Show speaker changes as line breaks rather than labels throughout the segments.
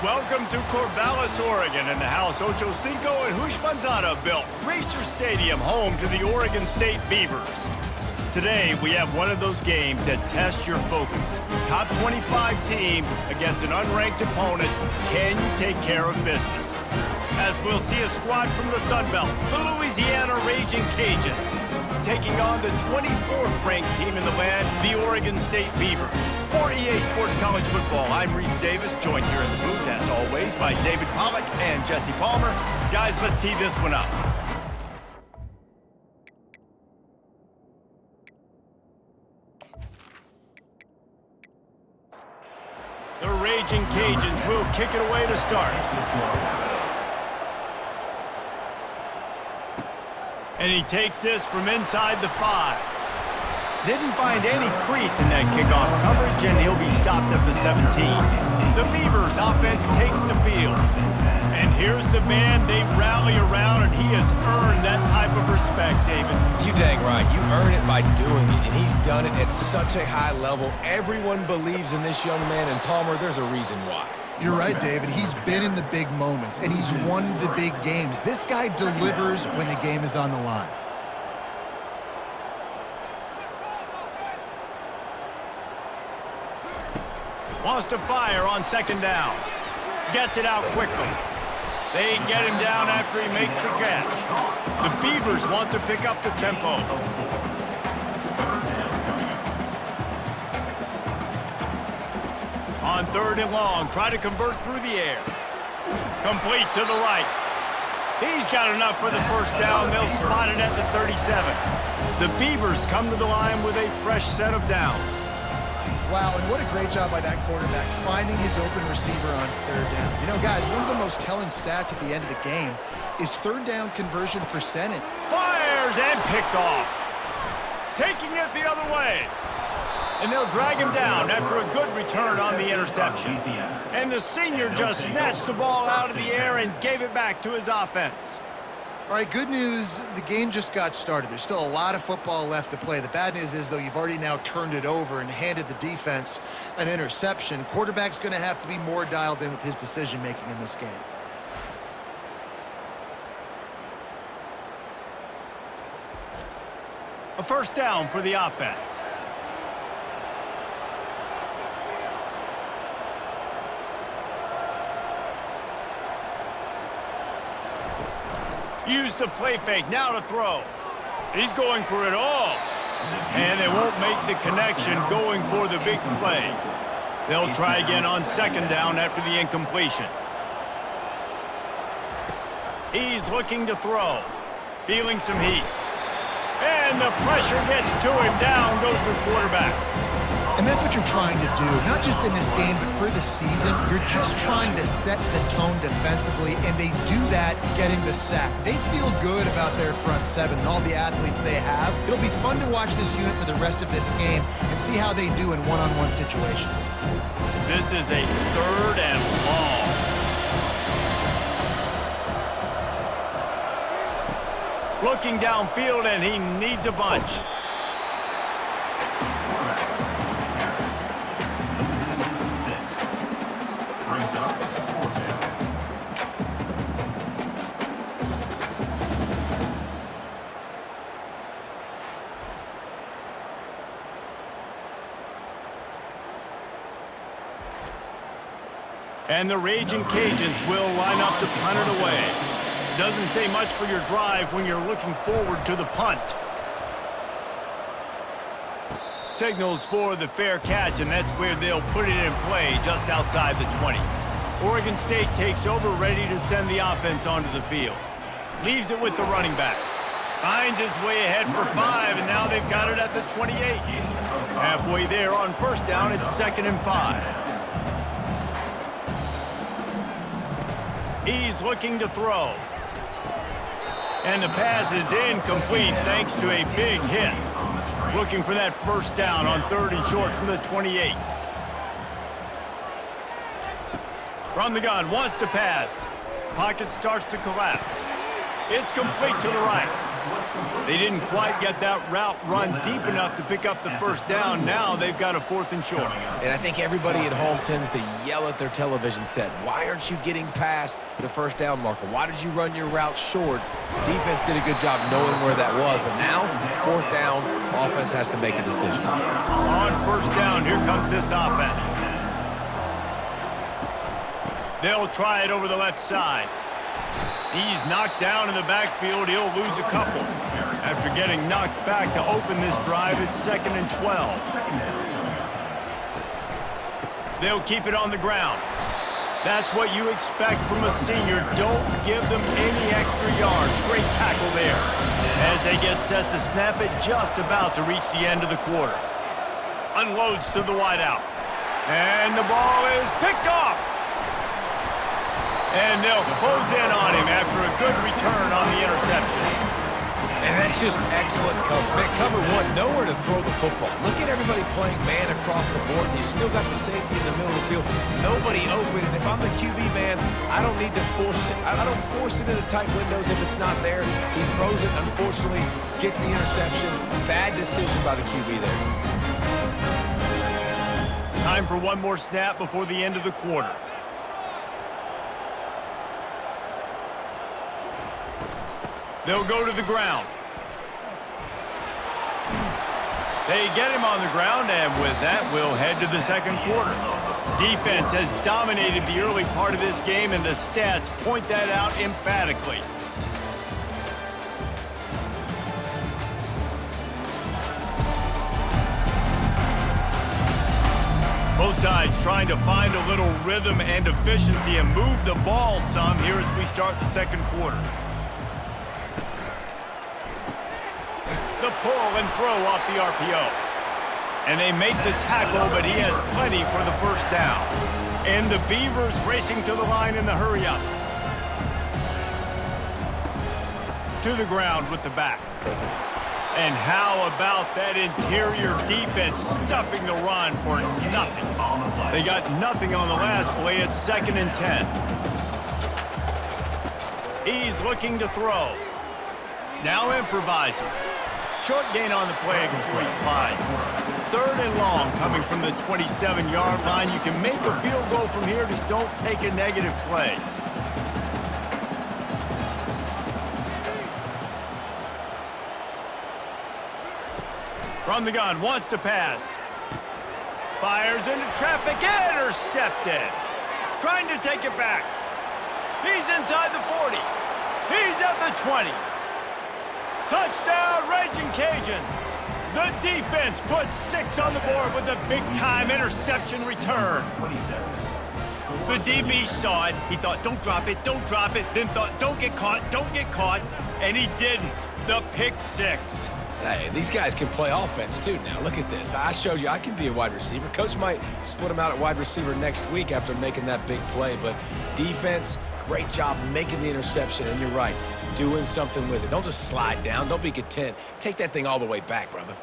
Welcome to Corvallis, Oregon, in the house Ocho Cinco and Hushmanzada built. Racer Stadium, home to the Oregon State Beavers. Today, we have one of those games that tests your focus. Top 25 team against an unranked opponent. Can you take care of business? As we'll see a squad from the Sun Belt, the Louisiana Raging Cajuns, taking on the 24th ranked team in the land, the Oregon State Beavers. For EA Sports College Football, I'm Reese Davis, joined here in the booth, as always, by David Pollack and Jesse Palmer. Guys, let's tee this one up. The Raging Cajuns will kick it away to start. And he takes this from inside the 5. Didn't find any crease in that kickoff coverage, and he'll be stopped at the 17. The Beavers offense takes the field. And here's the man they rally around, and he has earned that type of respect, David.
You dang right. You earn it by doing it, and he's done it at such a high level. Everyone believes in this young man, and Palmer, there's a reason why.
You're right, David. He's been in the big moments, and he's won the big games. This guy delivers when the game is on the line.
Wants to fire on second down. Gets it out quickly. They get him down after he makes the catch. The Beavers want to pick up the tempo. On 3rd and long, try to convert through the air. Complete to the right. He's got enough for the first down. They'll spot it at the 37. The Beavers come to the line with a fresh set of downs.
Wow, and what a great job by that quarterback, finding his open receiver on 3rd down. You know, guys, one of the most telling stats at the end of the game is 3rd down conversion percentage.
Fires and picked off. Taking it the other way. And they'll drag him down after a good return on the interception. And the senior just snatched the ball out of the air and gave it back to his offense.
All right, good news, the game just got started. There's still a lot of football left to play. The bad news is, though, you've already now turned it over and handed the defense an interception. Quarterback's going to have to be more dialed in with his decision-making in this game.
A first down for the offense. Use the play fake, now to throw. He's going for it all. And they won't make the connection going for the big play. They'll try again on 2nd down after the incompletion. He's looking to throw. Feeling some heat. And the pressure gets to him. Down goes the quarterback.
And that's what you're trying to do, not just in this game, but for the season. You're just trying to set the tone defensively, and they do that getting the sack. They feel good about their front 7 and all the athletes they have. It'll be fun to watch this unit for the rest of this game and see how they do in one-on-one situations.
This is a 3rd and long. Looking downfield, and he needs a bunch. And the Raging Cajuns will line up to punt it away. Doesn't say much for your drive when you're looking forward to the punt. Signals for the fair catch, and that's where they'll put it in play, just outside the 20. Oregon State takes over, ready to send the offense onto the field. Leaves it with the running back. Finds his way ahead for 5, and now they've got it at the 28. Halfway there on 1st down, it's 2nd and 5. He's looking to throw. And the pass is incomplete thanks to a big hit. Looking for that first down on 3rd and short from the 28. From the gun, wants to pass. Pocket starts to collapse. It's complete to the right. They didn't quite get that route run deep enough to pick up the first down. Now they've got a 4th and short.
And I think everybody at home tends to yell at their television set, why aren't you getting past the first down marker? Why did you run your route short? Defense did a good job knowing where that was, but now, 4th down, offense has to make a decision.
On first down, here comes this offense. They'll try it over the left side. He's knocked down in the backfield. He'll lose a couple. After getting knocked back to open this drive, it's 2nd and 12. They'll keep it on the ground. That's what you expect from a senior. Don't give them any extra yards. Great tackle there. As they get set to snap it, just about to reach the end of the quarter. Unloads to the wideout. And the ball is picked off. And they'll close in on him after a good return on the interception.
And that's just excellent cover. Man, cover one, nowhere to throw the football. Look at everybody playing man across the board. You still got the safety in the middle of the field. Nobody open. And if I'm the QB, man, I don't need to force it. I don't force it into tight windows if it's not there. He throws it, unfortunately, gets the interception. Bad decision by the QB there.
Time for one more snap before the end of the quarter. They'll go to the ground. They get him on the ground, and with that, we'll head to the second quarter. Defense has dominated the early part of this game, and the stats point that out emphatically. Both sides trying to find a little rhythm and efficiency and move the ball some here as we start the second quarter. The pull and throw off the RPO. And they make the tackle, but he has plenty for the first down. And the Beavers racing to the line in the hurry-up. To the ground with the back. And how about that interior defense stuffing the run for nothing? They got nothing on the last play. It's 2nd and 10. He's looking to throw. Now improvising. Short gain on the play before he slides. 3rd and long coming from the 27-yard line. You can make a field goal from here, just don't take a negative play. From the gun, wants to pass. Fires into traffic, intercepted. Trying to take it back. He's inside the 40. He's at the 20. Touchdown, Raging Cajuns. The defense puts 6 on the board with a big-time interception return. The DB saw it. He thought, don't drop it, then thought, don't get caught, and he didn't. The pick 6.
Hey, these guys can play offense, too, now. Look at this. I showed you I can be a wide receiver. Coach might split him out at wide receiver next week after making that big play, but defense, great job making the interception, and you're right, doing something with it. Don't just slide down. Don't be content. Take that thing all the way back, brother.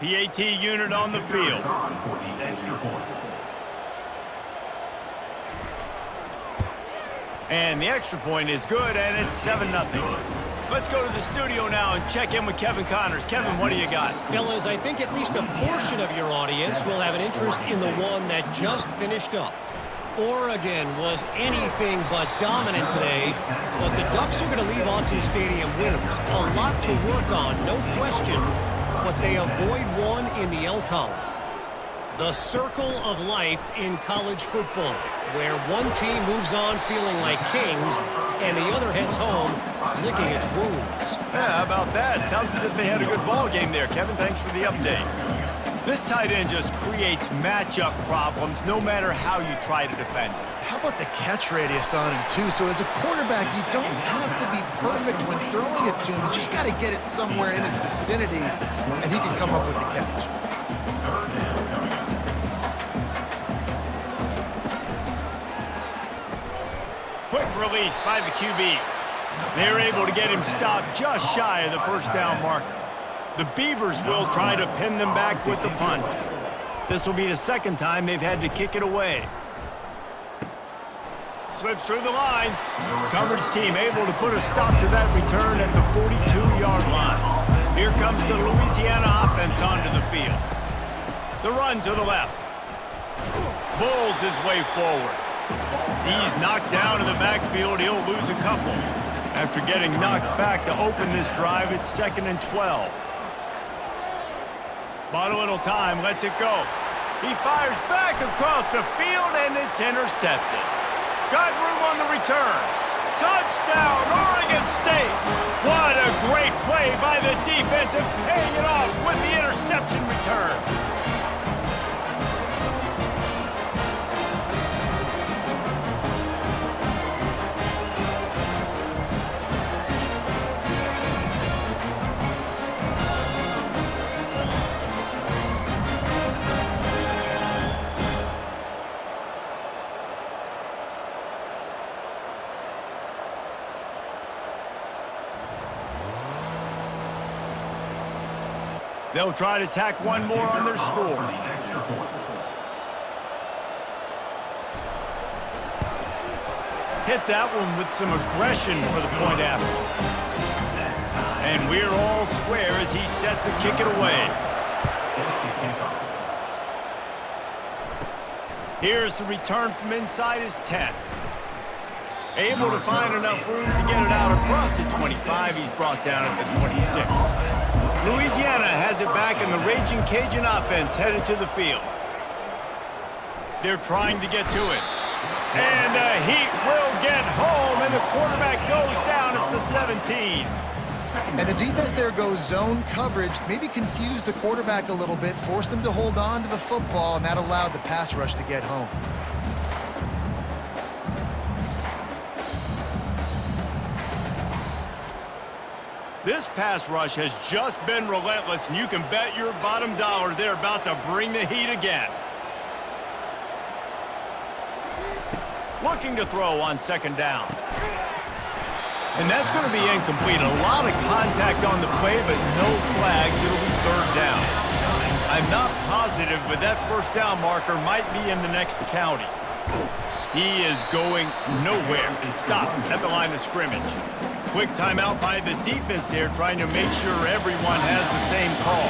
PAT unit on the field. And the extra point is good, and it's 7-0. Let's go to the studio now and check in with Kevin Connors. Kevin, what do you got?
Fellas, I think at least a portion of your audience will have an interest in the one that just finished up. Oregon was anything but dominant today, but the Ducks are going to leave Autzen Stadium winners. A lot to work on, no question, but they avoid one in the L column. The circle of life in college football, where one team moves on feeling like kings and the other heads home licking its wounds.
Yeah, how about that? Sounds as if they had a good ball game there. Kevin, thanks for the update. This tight end just creates matchup problems no matter how you try to defend it.
How about the catch radius on him, too? So as a quarterback, you don't have to be perfect when throwing it to him. You just got to get it somewhere in his vicinity, and he can come up with the catch.
Quick release by the QB. They're able to get him stopped just shy of the first down marker. The Beavers will try to pin them back with the punt. This will be the second time they've had to kick it away. Slips through the line. Coverage team able to put a stop to that return at the 42-yard line. Here comes the Louisiana offense onto the field. The run to the left. Bulls his way forward. He's knocked down in the backfield. He'll lose a couple. After getting knocked back to open this drive, it's 2nd and 12. Bought a little time, lets it go. He fires back across the field, and it's intercepted. Got room on the return. Touchdown, Oregon State! What a great play by the defense and paying it off with the interception return. They'll try to tack one more on their score. Hit that one with some aggression for the point after. And we're all square as he's set to kick it away. Here's the return from inside his 10. Able to find enough room to get it out across the 25. He's brought down at the 26. Louisiana has it back, and the Raging Cajun offense headed to the field. They're trying to get to it. And the Heat will get home, and the quarterback goes down at the 17.
And the defense there goes zone coverage, maybe confused the quarterback a little bit, forced him to hold on to the football, and that allowed the pass rush to get home.
This pass rush has just been relentless, and you can bet your bottom dollar they're about to bring the heat again. Looking to throw on 2nd down. And that's going to be incomplete. A lot of contact on the play, but no flags. It'll be 3rd down. I'm not positive, but that 1st down marker might be in the next county. He is going nowhere. Stop at the line of scrimmage. Quick timeout by the defense there, trying to make sure everyone has the same call.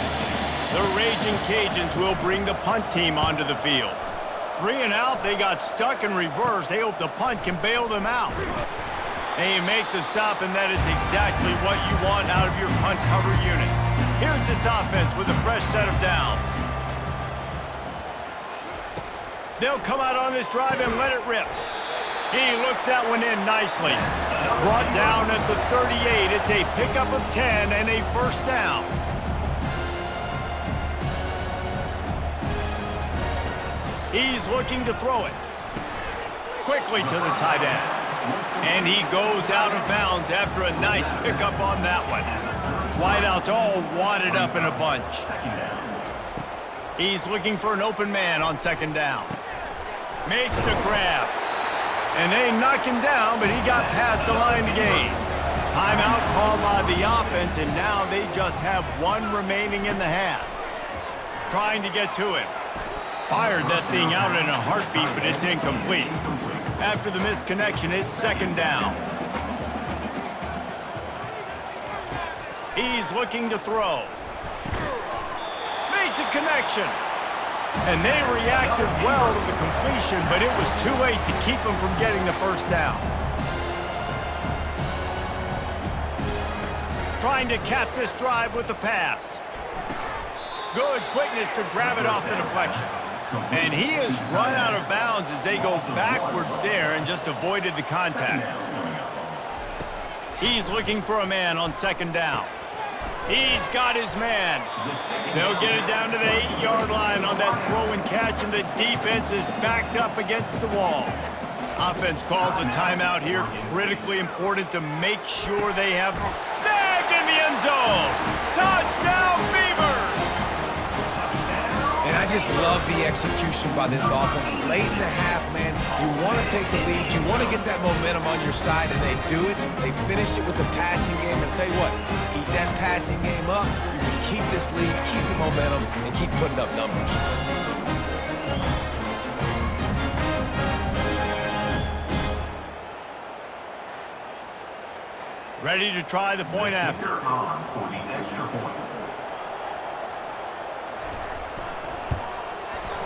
The Raging Cajuns will bring the punt team onto the field. 3 and out, they got stuck in reverse. They hope the punt can bail them out. They make the stop, and that is exactly what you want out of your punt cover unit. Here's this offense with a fresh set of downs. They'll come out on this drive and let it rip. He looks that one in nicely. Brought down at the 38. It's a pickup of 10 and a 1st down. He's looking to throw it. Quickly to the tight end. And he goes out of bounds after a nice pickup on that one. Wideouts all wadded up in a bunch. He's looking for an open man on 2nd down. Makes the grab. And they knock him down, but he got past the line to gain. Timeout called by the offense, and now they just have 1 remaining in the half. Trying to get to it. Fired that thing out in a heartbeat, but it's incomplete. After the misconnection, it's 2nd down. He's looking to throw. Makes a connection. And they reacted well to the completion, but it was too late to keep them from getting the 1st down. Trying to cap this drive with the pass. Good quickness to grab it off the deflection. And he has run out of bounds as they go backwards there and just avoided the contact. He's looking for a man on 2nd down. He's got his man. They'll get it down to the 8-yard line on that throw and catch, and the defense is backed up against the wall. Offense calls a timeout here. Critically important to make sure they have snagged in the end zone. Touchdown, Beavers!
And I just love the execution by this offense. Late in the half, man, you want to take the lead. You want to get that momentum on your side, and they do it. They finish it with the passing game. And I'll tell you what, keep that passing game up. You can keep this lead, keep the momentum, and keep putting up numbers.
Ready to try the point after.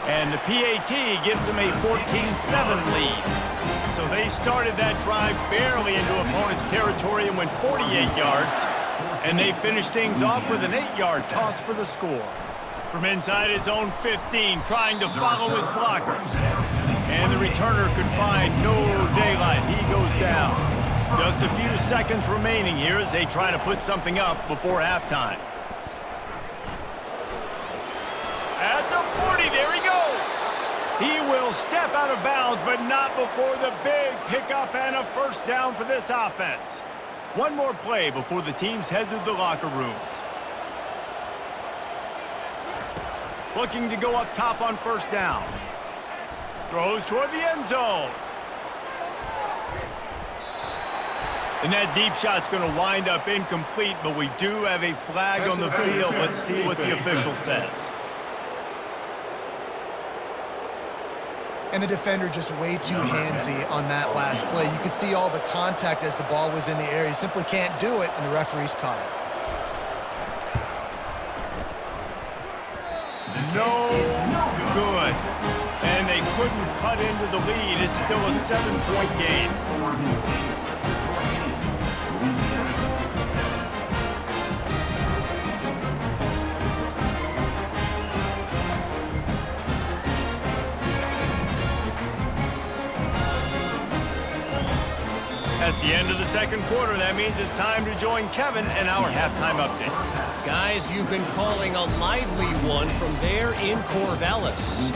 And the PAT gives them a 14-7 lead. So they started that drive barely into opponent's territory and went 48 yards. And they finished things off with an 8-yard toss for the score. From inside his own 15, trying to follow his blockers. And the returner could find no daylight. He goes down. Just a few seconds remaining here as they try to put something up before halftime. At the 40, there he goes. He will step out of bounds, but not before the big pickup and a first down for this offense. One more play before the teams head to the locker rooms. Looking to go up top on first down. Throws toward the end zone. And that deep shot's going to wind up incomplete, but we do have a flag on the field. Let's see what the official says.
And the defender just way too handsy on that last play. You could see all the contact as the ball was in the air. He simply can't do it, and the referee's caught it.
No good. And they couldn't cut into the lead. It's still a 7-point game. That's the end of the second quarter. That means it's time to join Kevin in our halftime update.
Guys, you've been calling a lively one from there in Corvallis.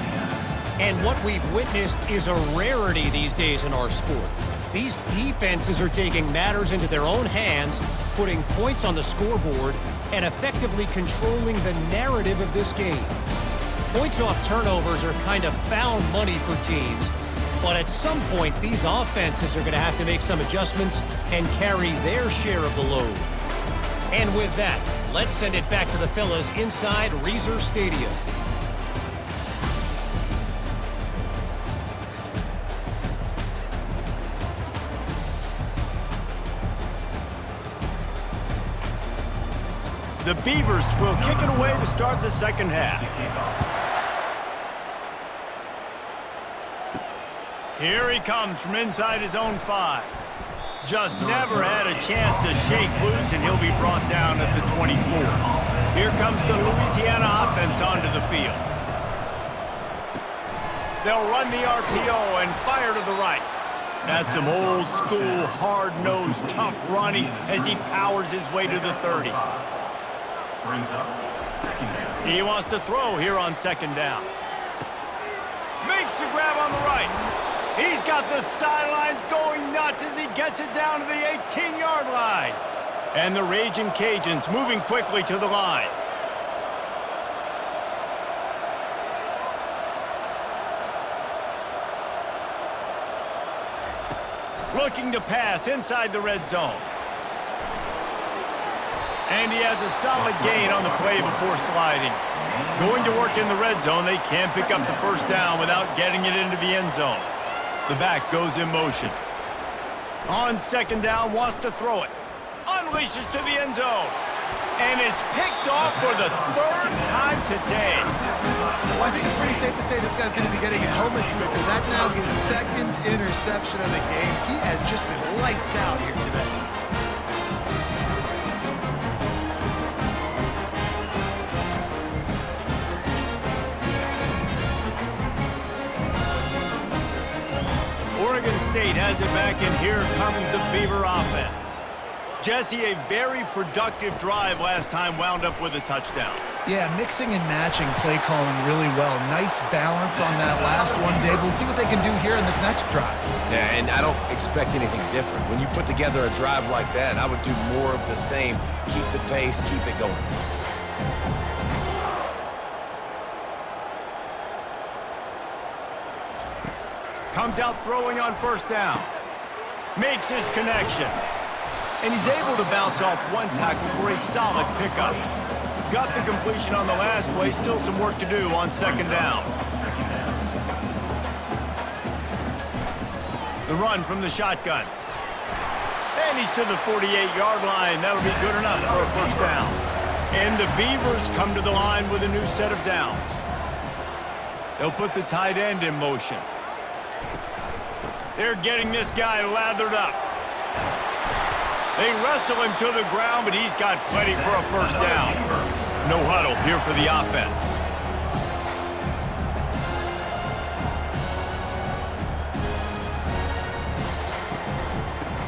And what we've witnessed is a rarity these days in our sport. These defenses are taking matters into their own hands, putting points on the scoreboard, and effectively controlling the narrative of this game. Points off turnovers are kind of found money for teams. But at some point, these offenses are going to have to make some adjustments and carry their share of the load. And with that, let's send it back to the fellas inside Reser Stadium.
The Beavers will kick it away to start the second half. Here he comes from inside his own 5. Just never had a chance to shake loose, and he'll be brought down at the 24. Here comes the Louisiana offense onto the field. They'll run the RPO and fire to the right. That's some old school, hard-nosed, tough running as he powers his way to the 30. He wants to throw here on second down. Makes the grab on the right. He's got the sidelines going nuts as he gets it down to the 18-yard line. And the Raging Cajuns moving quickly to the line. Looking to pass inside the red zone. And he has a solid gain on the play before sliding. Going to work in the red zone, they can't pick up the first down without getting it into the end zone. The back goes in motion. On second down, wants to throw it. Unleashes to the end zone. And it's picked off for the third time today.
Well, I think it's pretty safe to say this guy's going to be getting a helmet sticker. That's now his second interception of the game. He has just been lights out here today.
Oregon State has it back, and here comes the Beaver offense. Jesse, a very productive drive last time, wound up with a touchdown.
Yeah, mixing and matching play calling really well. Nice balance on that last one, Dave. We'll see what they can do here in this next drive.
Yeah, and I don't expect anything different. When you put together a drive like that, I would do more of the same. Keep the pace, keep it going.
Comes out throwing on first down. Makes his connection. And he's able to bounce off one tackle for a solid pickup. Got the completion on the last play. Still some work to do on second down. The run from the shotgun. And he's to the 48-yard line. That'll be good enough for a first down. And the Beavers come to the line with a new set of downs. They'll put the tight end in motion. They're getting this guy lathered up. They wrestle him to the ground, but he's got plenty for a first down. No huddle here for the offense.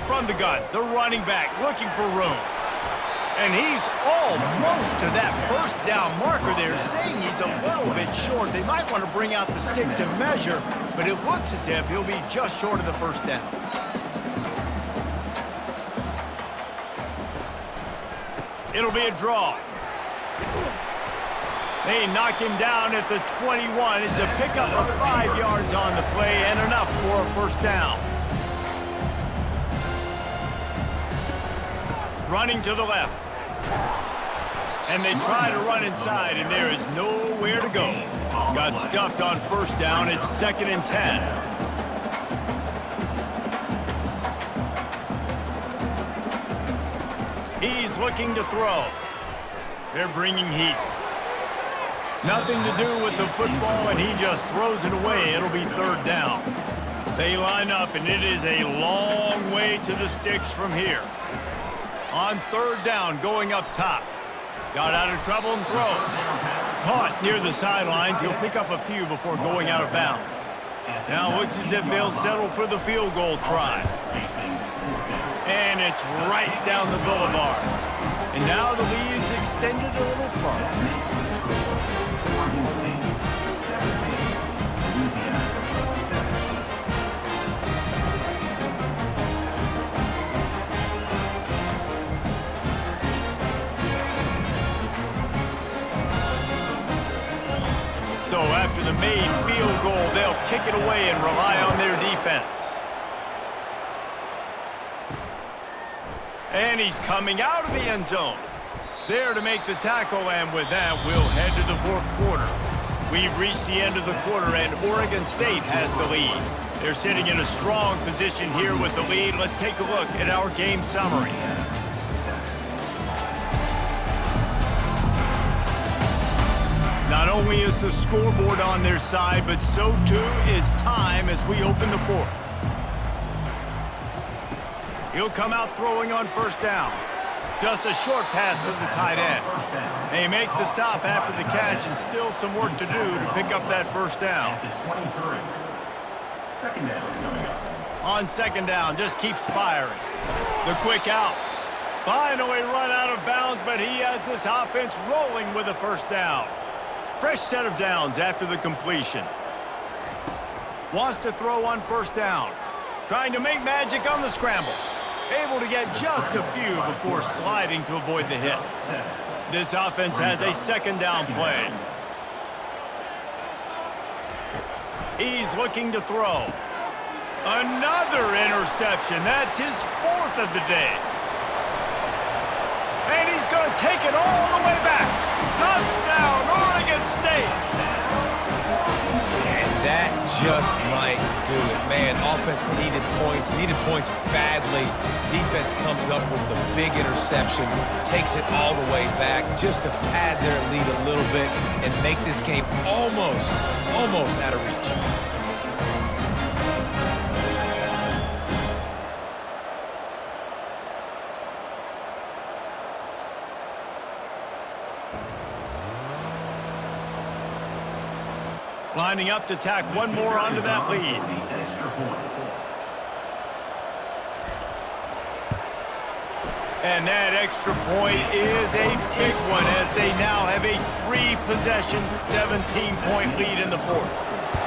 From the gun, the running back looking for room. And he's almost to that first down marker there, saying he's a little bit short. They might want to bring out the sticks and measure, but it looks as if he'll be just short of the first down. It'll be a draw. They knock him down at the 21. It's a pickup of 5 yards on the play and enough for a first down. Running to the left. And they try to run inside, and there is nowhere to go. Got stuffed on first down. It's 2nd and 10. He's looking to throw. They're bringing heat. Nothing to do with the football, and he just throws it away. It'll be 3rd down. They line up, and it is a long way to the sticks from here. On 3rd down, going up top. Got out of trouble and throws. Caught near the sidelines. He'll pick up a few before going out of bounds. Now looks as if they'll settle for the field goal try. And it's right down the boulevard. And now the lead is extended a little further. So after the made field goal, they'll kick it away and rely on their defense. And he's coming out of the end zone. There to make the tackle, and with that, we'll head to the 4th quarter. We've reached the end of the quarter, and Oregon State has the lead. They're sitting in a strong position here with the lead. Let's take a look at our game summary. Not only is the scoreboard on their side, but so too is time as we open the 4th. He'll come out throwing on first down. Just a short pass to the tight end. They make the stop after the catch, and still some work to do to pick up that first down. On 2nd down, just keeps firing. The quick out. Finally run out of bounds, but he has this offense rolling with a first down. Fresh set of downs after the completion. Wants to throw on first down. Trying to make magic on the scramble. Able to get just a few before sliding to avoid the hits. This offense has a 2nd down play. He's looking to throw. Another interception. That's his 4th of the day. And he's going to take it all the way back. Touchdown, Oregon State.
And that just might do it. Man, offense needed points badly. Defense comes up with the big interception, takes it all the way back just to pad their lead a little bit and make this game almost out of reach.
Lining up to tack one more onto that lead. And that extra point is a big one as they now have a 3-possession, 17-point lead in the 4th.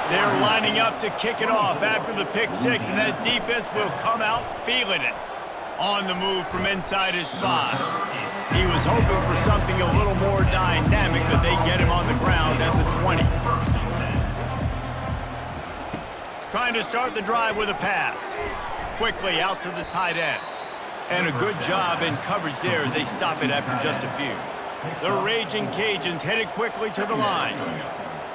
They're lining up to kick it off after the pick 6, and that defense will come out feeling it. On the move from inside his 5. He was hoping for something a little more dynamic, but they get him on the ground at the 20. Trying to start the drive with a pass. Quickly out to the tight end. And a good job in coverage there as they stop it after just a few. The Raging Cajuns headed quickly to the line.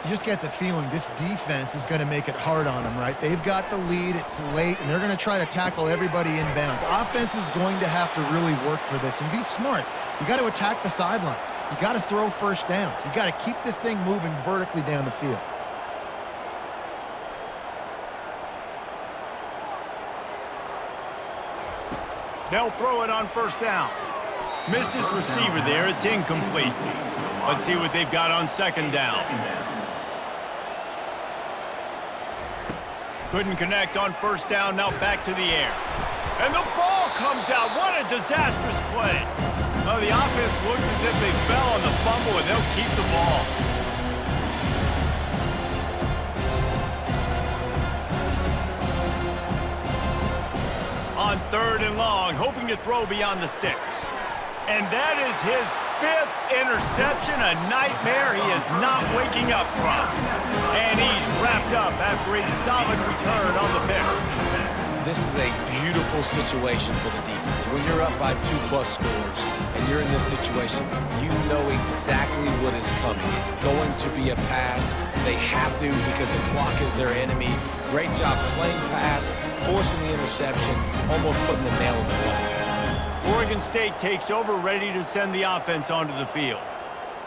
You just get the feeling this defense is going to make it hard on them, right? They've got the lead, it's late, and they're going to try to tackle everybody inbounds. Offense is going to have to really work for this and be smart. You got to attack the sidelines. You got to throw first downs. You got to keep this thing moving vertically down the field.
They'll throw it on first down. Missed his receiver there. It's incomplete. Let's see what they've got on second down. Couldn't connect on first down. Now back to the air. And the ball comes out. What a disastrous play. Oh, the offense looks as if they fell on the fumble, and they'll keep the ball. On third and long, hoping to throw beyond the sticks. And that is his 5th interception, a nightmare he is not waking up from. And he's wrapped up after a solid return on the pick.
This is a beautiful situation for the defense. When you're up by 2+ scores and you're in this situation, you know exactly what is coming. It's going to be a pass. They have to because the clock is their enemy. Great job playing pass, forcing the interception, almost putting the nail in the coffin.
Oregon State takes over, ready to send the offense onto the field.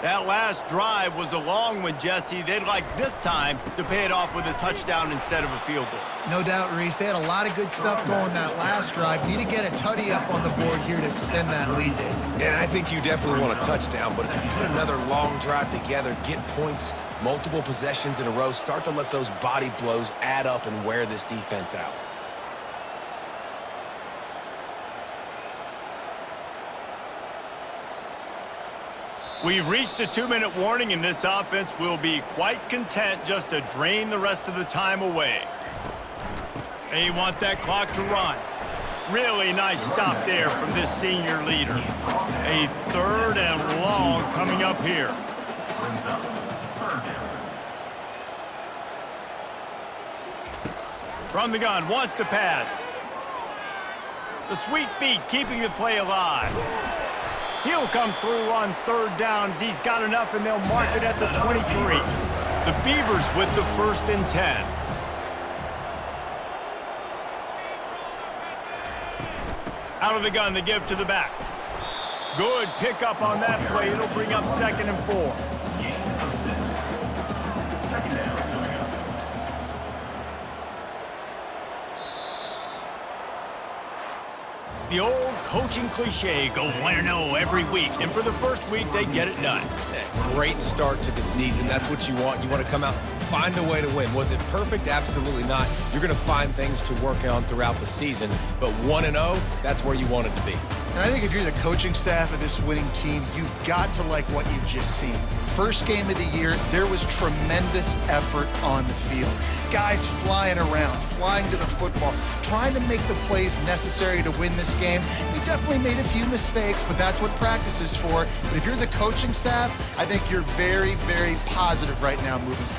That last drive was a long one, Jesse. They'd like this time to pay it off with a touchdown instead of a field goal.
No doubt, Reese. They had a lot of good stuff going that last drive. Need to get a tutty up on the board here to extend that lead, Dave.
And I think you definitely want a touchdown, but if you put another long drive together, get points, multiple possessions in a row, start to let those body blows add up and wear this defense out.
We've reached a 2-minute warning, and this offense will be quite content just to drain the rest of the time away. They want that clock to run. Really nice stop there from this senior leader. A 3rd and long coming up here. From the gun, wants to pass. The sweet feet keeping the play alive. He'll come through on 3rd down as he's got enough, and they'll mark it at the 23. The Beavers with the 1st and 10. Out of the gun to give to the back. Good pickup on that play. It'll bring up 2nd and 4. The old coaching cliche, go 1-0 every week. And for the first week, they get it done.
Great start to the season. That's what you want. You want to come out, find a way to win. Was it perfect? Absolutely not. You're going to find things to work on throughout the season. But 1-0, that's where you want it to be.
And I think if you're the coaching staff of this winning team, you've got to like what you've just seen. First game of the year, there was tremendous effort on the field. Guys flying around, flying to the football, trying to make the plays necessary to win this game. We definitely made a few mistakes, but that's what practice is for. But if you're the coaching staff, I think you're very, very positive right now moving forward.